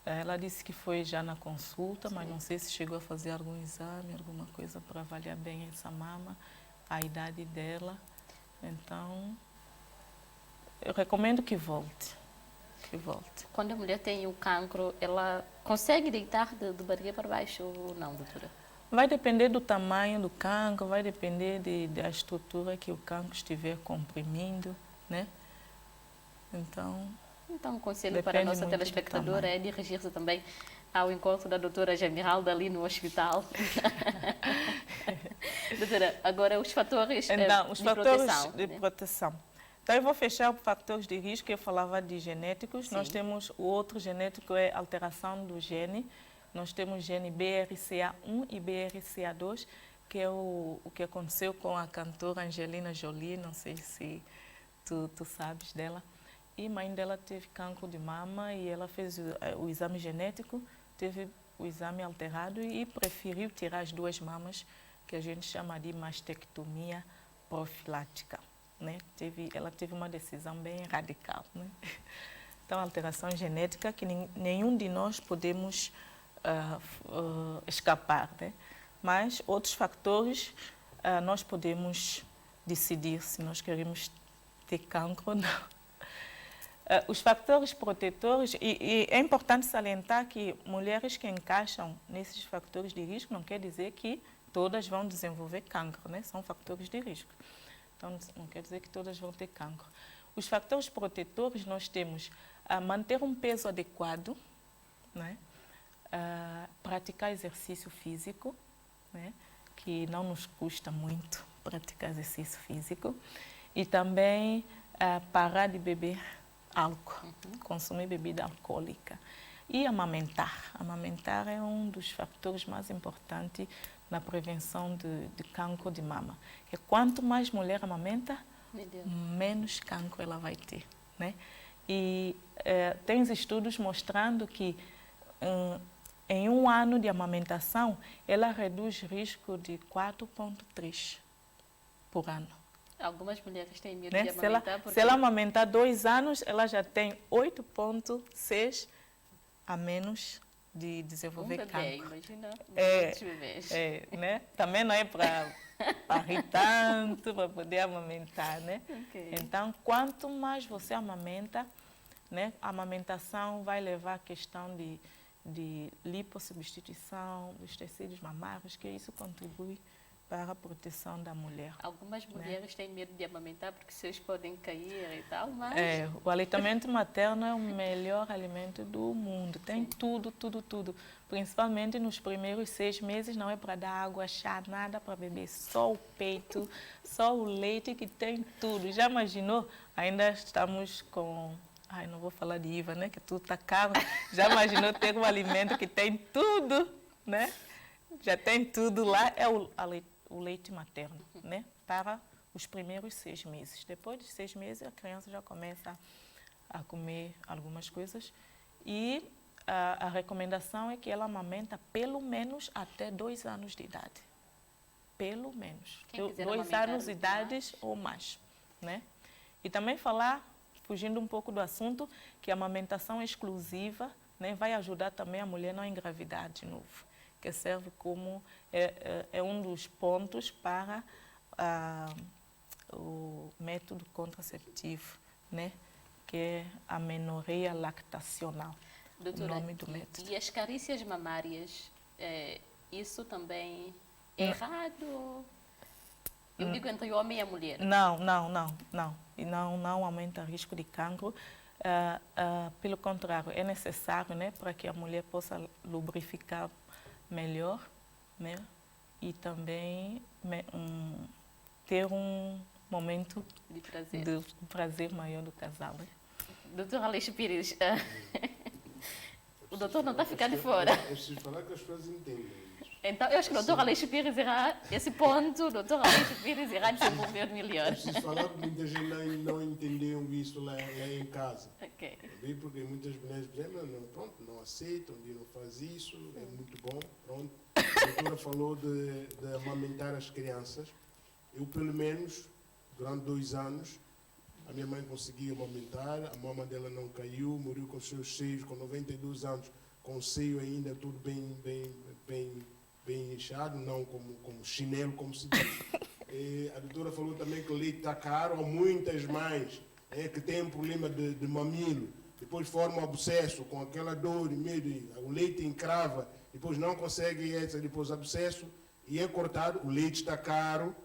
Ela disse que foi já na consulta, mas não sei se chegou a fazer algum exame, alguma coisa para avaliar bem essa mama, a idade dela. Então, eu recomendo que volte.
Quando a mulher tem o cancro, ela consegue deitar de barriga para baixo ou não, doutora?
Vai depender do tamanho do cancro, vai depender da estrutura que o cancro estiver comprimindo, né? Então,
o conselho para a nossa telespectadora é dirigir-se também ao encontro da doutora Gemiralda ali no hospital. Doutora, agora os fatores
de proteção. Então, eu vou fechar os fatores de risco, eu falava de genéticos. Sim. Nós temos o outro genético, é alteração do gene. Nós temos o gene BRCA1 e BRCA2, que é o que aconteceu com a cantora Angelina Jolie, não sei se tu sabes dela. E a mãe dela teve cancro de mama e ela fez o exame genético, teve o exame alterado e preferiu tirar as 2 mamas, que a gente chama de mastectomia profilática, né? Ela teve uma decisão bem radical, né? Então, alteração genética que nenhum de nós podemos escapar, né? Mas outros fatores nós podemos decidir se nós queremos ter cancro ou não. Os fatores protetores, e é importante salientar que mulheres que encaixam nesses fatores de risco não quer dizer que todas vão desenvolver cancro, né? São fatores de risco. Então, não quer dizer que todas vão ter cancro. Os fatores protetores, nós temos manter um peso adequado, né? Praticar exercício físico, né? Que não nos custa muito praticar exercício físico. E também parar de beber álcool, consumir bebida alcoólica. E amamentar. Amamentar é um dos fatores mais importantes na prevenção de cancro de mama. Que quanto mais mulher amamenta, menos cancro ela vai ter, né? E tem estudos mostrando que em um ano de amamentação, ela reduz risco de 4,3 por ano.
Algumas mulheres têm medo
Né?
de amamentar porque...
Se ela amamentar 2 anos, ela já tem 8,6 a menos de desenvolver
bebê,
cancro.
imagina, muitos bebês.
Né? Também não é para rir tanto, para poder amamentar, né?
Okay.
Então, quanto mais você amamenta, né, a amamentação vai levar à questão de lipossubstituição dos tecidos mamários, que isso contribui para a proteção da mulher.
Algumas mulheres têm medo de amamentar porque seus podem cair e tal, mas...
O aleitamento materno é o melhor alimento do mundo. Tem tudo, tudo, tudo. Principalmente nos primeiros 6 meses, não é para dar água, chá, nada para beber. Só o peito, só o leite que tem tudo. Já imaginou? Ainda estamos com... Ai, não vou falar de IVA, né? Que tudo está caro. Já imaginou ter um alimento que tem tudo, né? Já tem tudo lá. É o leite materno, né? Para os primeiros 6 meses. Depois de 6 meses, a criança já começa a comer algumas coisas. E a recomendação é que ela amamenta pelo menos até 2 anos de idade. Pelo menos. 2 anos de idade ou mais, né? E também falar, fugindo um pouco do assunto, que a amamentação exclusiva, né, vai ajudar também a mulher a não engravidar de novo, que serve como um dos pontos para o método contraceptivo, né, que é a amenorreia lactacional.
Doutora,
o nome do método.
E as carícias mamárias, isso também é errado? Eu digo entre o homem e a mulher.
Não. E não aumenta o risco de cancro. Pelo contrário, é necessário, né, para que a mulher possa lubrificar melhor, né, e também ter um momento de prazer maior do casal. Né?
Doutor Aleixo Pires, o doutor não está ficando de fora.
Eu preciso falar que as pessoas entendem.
Então, eu acho que o doutor Aleixo Pires irá, esse ponto, o doutor Aleixo Pires irá desenvolver melhor.
Eu preciso falar que muita gente não entendeu isso lá em casa.
Ok.
Porque muitas mulheres, por exemplo, não aceitam, não faz isso, é muito bom, pronto. A doutora falou de amamentar as crianças. Eu, pelo menos, durante 2 anos, a minha mãe conseguia amamentar, a mama dela não caiu, morreu com seus seios, com 92 anos, com o seio ainda tudo bem inchado, não como chinelo, como se diz. A doutora falou também que o leite está caro, há muitas mães que têm um problema de mamilo, depois formam abscesso com aquela dor, medo, o leite encrava, depois não consegue depois abscesso e é cortado, o leite está caro.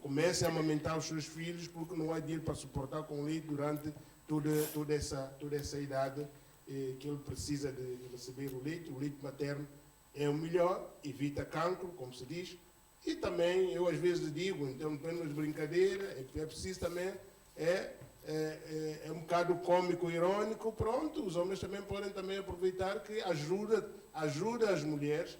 Comecem a amamentar os seus filhos porque não há dinheiro para suportar com o leite durante toda essa idade que ele precisa de receber o leite materno é o melhor, evita cancro, como se diz, e também eu às vezes digo, então apenas brincadeira, é preciso também, é um bocado cômico, irônico, pronto, os homens também podem também aproveitar que ajuda as mulheres,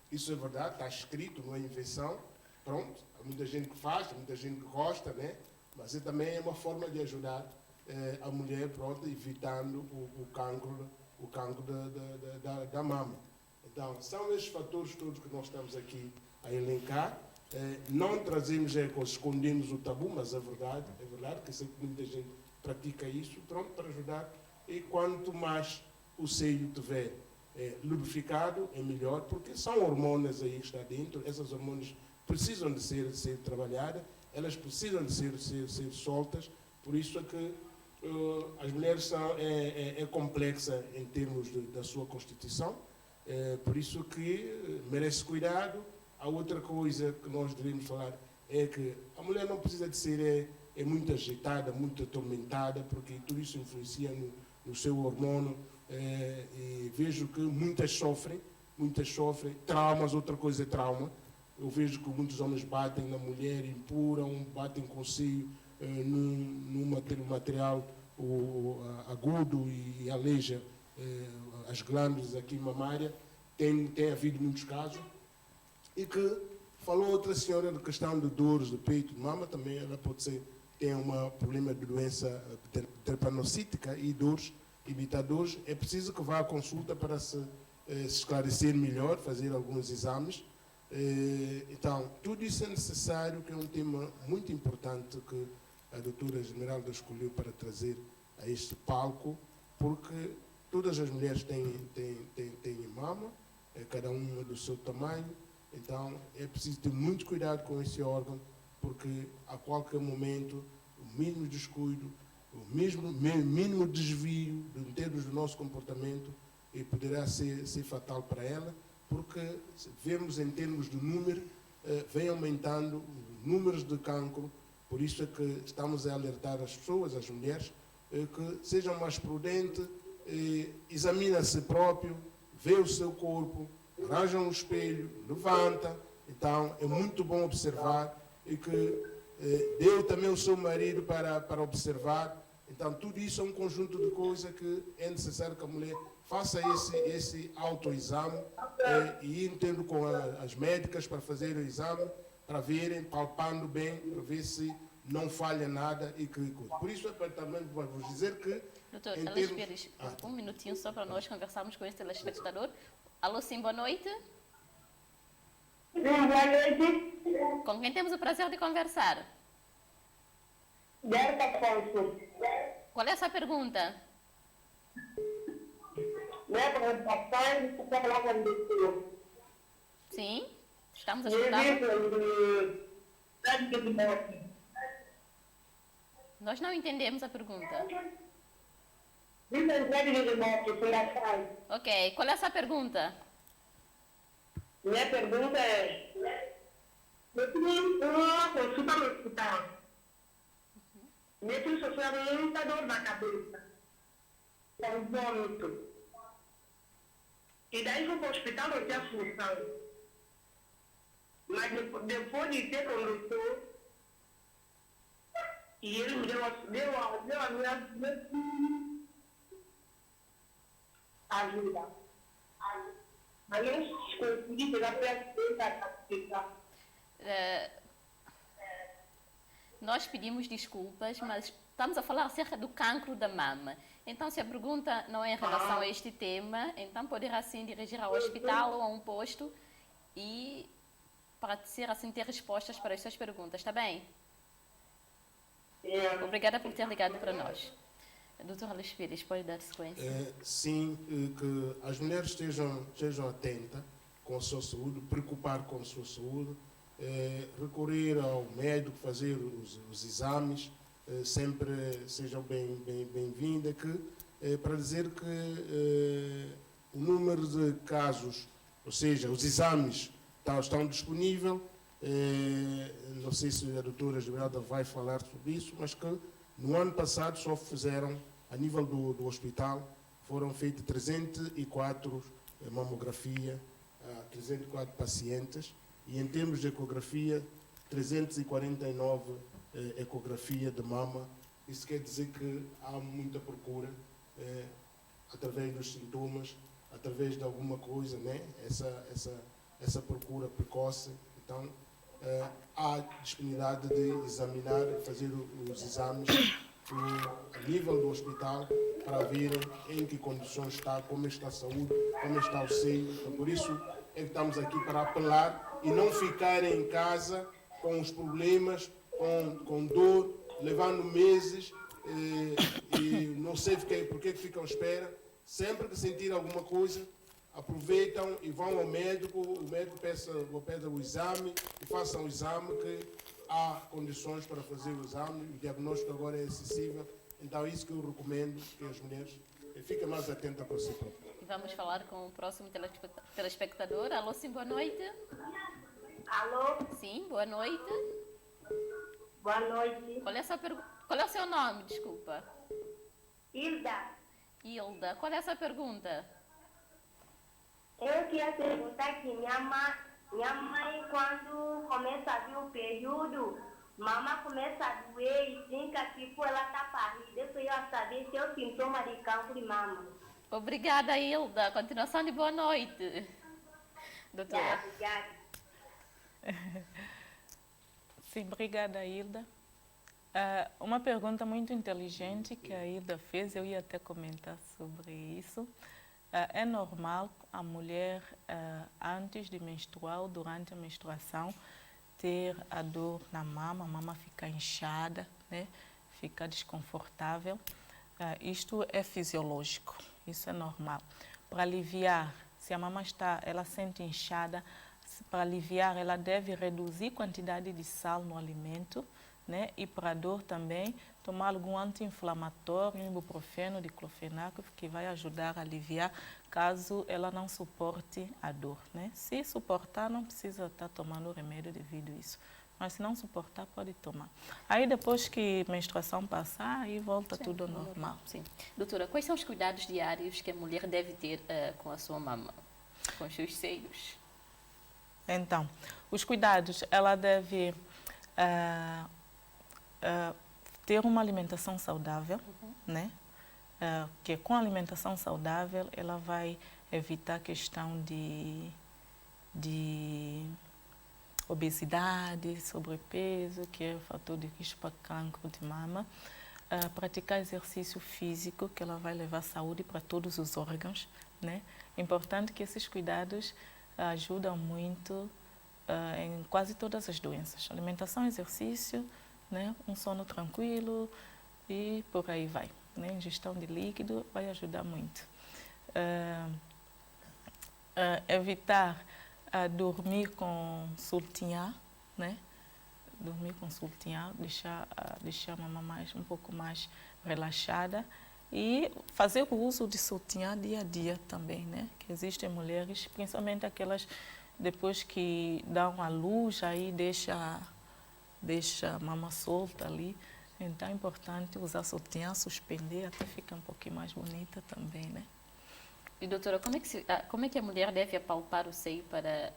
isso é verdade, está escrito, não é invenção, pronto, há muita gente que faz, há muita gente que gosta, né? Mas também é uma forma de ajudar a mulher, pronto, evitando o cancro da mama. Então, são esses fatores todos que nós estamos aqui a elencar. Não trazemos escondemos o tabu, mas é verdade que sei que muita gente pratica isso, pronto, para ajudar. E quanto mais o seio tiver lubrificado, é melhor, porque são hormonas aí que está dentro, essas hormonas precisam de ser trabalhadas, elas precisam de ser soltas, por isso é que as mulheres é complexa em termos da sua constituição, por isso que merece cuidado. A outra coisa que nós devemos falar é que a mulher não precisa de ser muito agitada, muito atormentada, porque tudo isso influencia no seu hormônio, e vejo que muitas sofrem, traumas, outra coisa é trauma. Eu vejo que muitos homens batem na mulher, empurram, batem com o seio num material agudo e aleija as glândulas aqui mamária, tem havido muitos casos. E que falou outra senhora de questão de dores do peito de mama, também ela pode ser, tem um problema de doença trepanocítica e dores, imitadores. É preciso que vá à consulta para se esclarecer melhor, fazer alguns exames. Então, tudo isso é necessário, que é um tema muito importante que a doutora Esmeralda escolheu para trazer a este palco, porque todas as mulheres têm mama, cada uma do seu tamanho, então é preciso ter muito cuidado com esse órgão, porque a qualquer momento o mínimo descuido, o mínimo desvio em termos do nosso comportamento poderá ser fatal para ela, porque vemos em termos de número, vem aumentando os números de cancro. Por isso é que estamos a alertar as pessoas, as mulheres, que sejam mais prudentes, examinem a si próprio, vê o seu corpo, arranjam um espelho, levanta. Então é muito bom observar e que deu também o seu marido para observar. Então tudo isso é um conjunto de coisas que é necessário que a mulher faça esse autoexame e ir tendo com as médicas para fazer o exame, para verem, palpando bem, para ver se não falha nada e que coisa. Por isso, também vou dizer que...
Doutor, Alex Pires, um minutinho só para nós conversarmos com esse telespectador. Alô, sim, boa noite.
Boa noite.
Com quem temos o prazer de conversar?
Berta Afonso.
Qual é a sua pergunta?
Minha preocupação é você falar com o doutor.
Sim, estamos a escutar. Nós não entendemos a pergunta. Ok, qual é a sua pergunta?
Minha pergunta é... Eu tive uma consulta no hospital. Meu filho sofreu muita dor na cabeça. Com vômito. E daí fui para o hospital, não tinha solução. Mas depois de ter com o doutor, e ele me deu a minha ajuda. Mas eu consegui pegar perto da cabeça.
Nós pedimos desculpas, mas estamos a falar acerca do cancro da mama. Então, se a pergunta não é em relação a este tema, então poderá sim dirigir ao hospital ou a um posto e para ser assim ter respostas para as suas perguntas, está bem? Obrigada por ter ligado para nós. Doutor Alex Pires, pode dar sequência?
Sim, que as mulheres estejam atentas com a sua saúde, preocupar com a sua saúde, recorrer ao médico, fazer os exames, sempre sejam bem-vindas, para dizer que o número de casos, ou seja, os exames estão disponíveis. Não sei se a doutora Esmeralda vai falar sobre isso, mas que no ano passado só fizeram, a nível do hospital, foram feitas 304 mamografia a 304 pacientes e em termos de ecografia, 349 ecografia de mama. Isso quer dizer que há muita procura através dos sintomas, através de alguma coisa, né? Essa procura precoce. Então, há disponibilidade de examinar, fazer os exames a nível do hospital para verem em que condições está, como está a saúde, como está o seio. Então, por isso é que estamos aqui para apelar e não ficarem em casa com os problemas, com dor, levando meses e não sei por que ficam à espera. Sempre que sentir alguma coisa, aproveitam e vão ao médico, o médico pede o exame e façam o exame, que há condições para fazer o exame, o diagnóstico agora é acessível. Então é isso que eu recomendo, que as mulheres fiquem mais atentas para si próprias.
E vamos falar com o próximo telespectador. Alô, sim, boa noite.
Alô?
Sim, boa noite.
Boa noite.
Qual é o seu nome, desculpa?
Hilda,
Hilda, qual é a sua pergunta?
eu queria perguntar que minha mãe, quando começa a vir o período, mamãe começa a doer e fica tipo, ela está parida. Eu queria saber se é o sintoma de cancro de mama.
Obrigada, Hilda. Continuação de boa noite. Doutora.
Obrigada.
Sim, obrigada, Hilda. Uma pergunta muito inteligente que a Hilda fez, eu ia até comentar sobre isso. É normal a mulher, antes de menstruar ou durante a menstruação, ter a dor na mama, a mama fica inchada, né? Fica desconfortável. Isto é fisiológico, isso é normal. Para aliviar, se a mama ela sente inchada, para aliviar, ela deve reduzir a quantidade de sal no alimento, né? E para a dor também, tomar algum anti-inflamatório, ibuprofeno, diclofenaco, que vai ajudar a aliviar caso ela não suporte a dor, né? Se suportar, não precisa estar tomando remédio devido a isso. Mas se não suportar, pode tomar. Aí depois que a menstruação passar, aí volta tudo ao normal.
Sim. Doutora, quais são os cuidados diários que a mulher deve ter com a sua mama, com os seus seios?
Então, os cuidados, ela deve ter uma alimentação saudável, né? Que com a alimentação saudável ela vai evitar a questão de obesidade, sobrepeso, que é o fator de risco para cancro de mama. Praticar exercício físico, que ela vai levar saúde para todos os órgãos, né? É importante que esses cuidados ajudam muito em quase todas as doenças. Alimentação, exercício, né? Um sono tranquilo e por aí vai, né? Ingestão de líquido vai ajudar muito. Evitar dormir com sutiã, né? Dormir com sutiã, deixar a mama um pouco mais relaxada e fazer o uso de sutiã dia a dia também, né? Que existem mulheres, principalmente aquelas depois que dão à luz, aí deixa a mama solta ali. Então é importante usar sutiã, suspender, até ficar um pouquinho mais bonita também, né?
E doutora, como é que a mulher deve apalpar o seio para...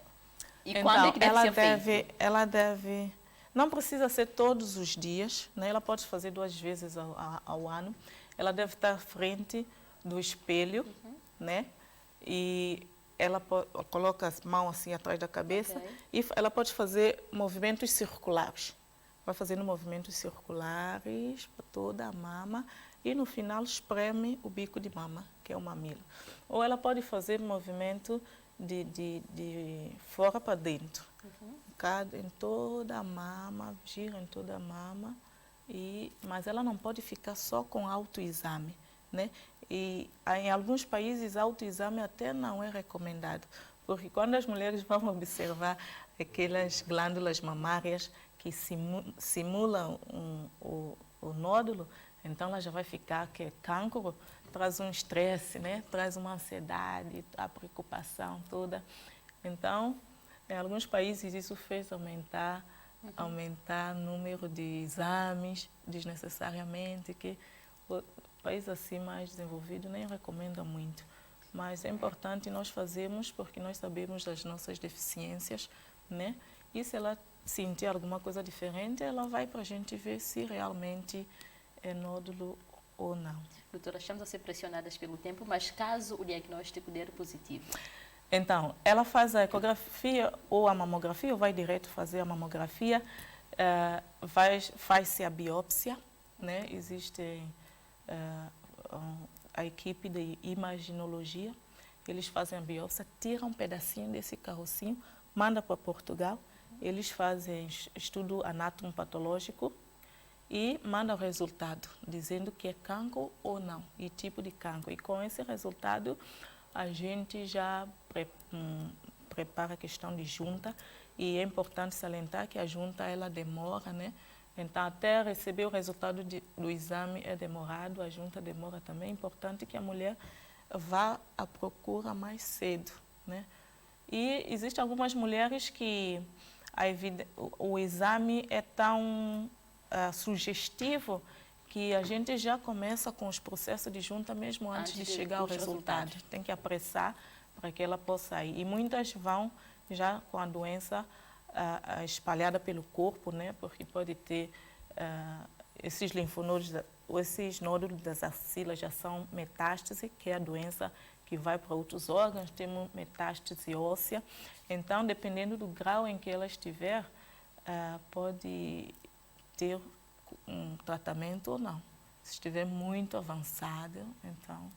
E
então,
quando é que deve ser feito?
Ela deve... Não precisa ser todos os dias, né? Ela pode fazer 2 vezes ao ano. Ela deve estar à frente do espelho, né? E ela coloca as mãos assim atrás da cabeça e ela pode fazer movimentos circulares. Vai fazendo movimentos circulares para toda a mama e no final espreme o bico de mama, que é o mamilo. Ou ela pode fazer movimento de fora para dentro. Em toda a mama, gira em toda a mama, mas ela não pode ficar só com autoexame, né? E em alguns países, autoexame até não é recomendado, porque quando as mulheres vão observar aquelas glândulas mamárias que simulam o nódulo, então ela já vai ficar que cancro, traz um estresse, né? Traz uma ansiedade, a preocupação toda. Então, em alguns países isso fez aumentar o número de exames desnecessariamente, que países assim mais desenvolvidos nem recomendam muito. Mas é importante nós fazermos porque nós sabemos das nossas deficiências, né? E se ela sentir alguma coisa diferente, ela vai para a gente ver se realmente é nódulo ou não.
Doutora, estamos a ser pressionadas pelo tempo, mas caso o diagnóstico der positivo?
Então, ela faz a ecografia ou a mamografia, ou vai direto fazer a mamografia, faz-se a biópsia, né? Existe a equipe de imaginologia, eles fazem a biópsia, tiram um pedacinho desse carocinho, mandam para Portugal, eles fazem estudo anátomo-patológico e mandam o resultado, dizendo que é cancro ou não, e tipo de cancro. E com esse resultado, a gente já prepara a questão de junta e é importante salientar que a junta ela demora, né? Então, até receber o resultado do exame é demorado, a junta demora também. É importante que a mulher vá à procura mais cedo, né? E existem algumas mulheres que o exame é tão sugestivo que a gente já começa com os processos de junta mesmo antes de chegar ao resultado. Tem que apressar para que ela possa ir. E muitas vão já com a doença espalhada pelo corpo, né? Porque pode ter esses linfonodos esses nódulos das axilas já são metástase, que é a doença que vai para outros órgãos, temos metástase óssea. Então, dependendo do grau em que ela estiver, pode ter um tratamento ou não. Se estiver muito avançado, então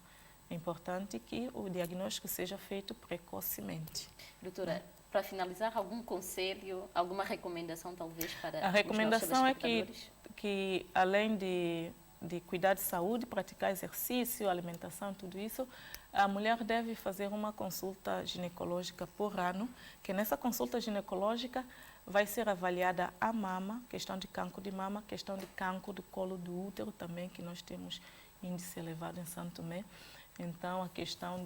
é importante que o diagnóstico seja feito precocemente.
Doutora, para finalizar, algum conselho, alguma recomendação talvez para
a recomendação é
telespectadores?
que além de cuidar de saúde, praticar exercício, alimentação, tudo isso, a mulher deve fazer uma consulta ginecológica por ano, que nessa consulta ginecológica vai ser avaliada a mama, questão de cancro de mama, questão de cancro do colo do útero também, que nós temos índice elevado em Santo Tomé. Então, a questão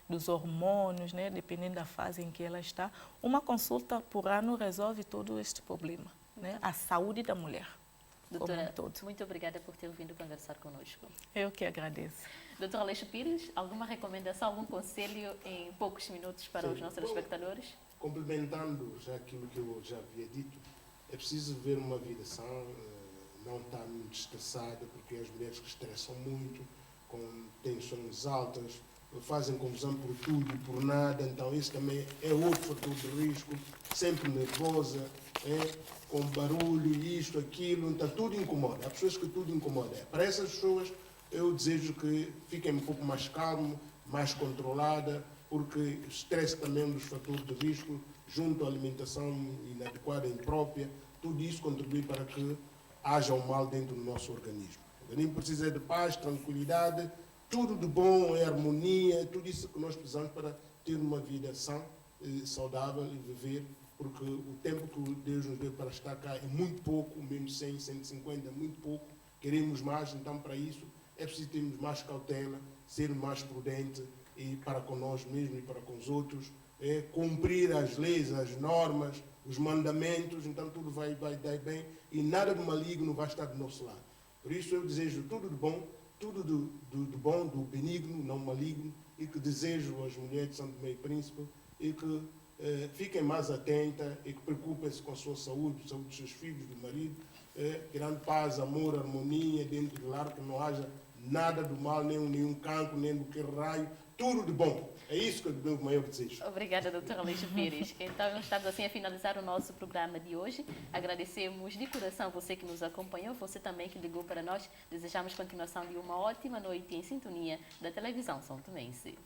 dos hormônios, né, dependendo da fase em que ela está, uma consulta por ano resolve todo este problema, né, a saúde da mulher.
Doutora, muito obrigada por ter vindo conversar conosco.
Eu que agradeço.
Doutor Aleixo Pires, alguma recomendação, algum conselho em poucos minutos para os nossos telespectadores?
Complementando já aquilo que eu já havia dito, é preciso ver uma vida sã, não estar muito estressada, porque as mulheres que estressam muito, com tensões altas, fazem confusão por tudo e por nada, então isso também é outro fator de risco, sempre nervosa, com barulho, isto, aquilo, então tudo incomoda. Há pessoas que tudo incomoda. Para essas pessoas eu desejo que fiquem um pouco mais calmo, mais controlada, porque o estresse também é um dos fatores de risco, junto à alimentação inadequada e imprópria, tudo isso contribui para que haja um mal dentro do nosso organismo. O organismo precisa de paz, tranquilidade, tudo de bom, é harmonia, tudo isso que nós precisamos para ter uma vida sã, saudável e viver, porque o tempo que Deus nos deu para estar cá é muito pouco, menos 100, 150, é muito pouco, queremos mais, então para isso é preciso termos mais cautela, ser mais prudente e para com nós mesmos e para com os outros, cumprir as leis, as normas, os mandamentos, então tudo vai dar bem e nada de maligno vai estar do nosso lado. Por isso eu desejo tudo de bom, tudo do bom, do benigno, não maligno, e que desejo às mulheres de Santo Tomé e Príncipe e que fiquem mais atentas e que preocupem-se com a sua saúde dos seus filhos, do marido, criando paz, amor, harmonia dentro do lar, que não haja nada do mal, nenhum cancro, nem do que raio, tudo de bom. É isso que é o meu maior desejo.
Obrigada, doutora Aleixo Pires. Então, estamos assim a finalizar o nosso programa de hoje. Agradecemos de coração você que nos acompanhou, você também que ligou para nós. Desejamos continuação de uma ótima noite em sintonia da televisão São Tomense.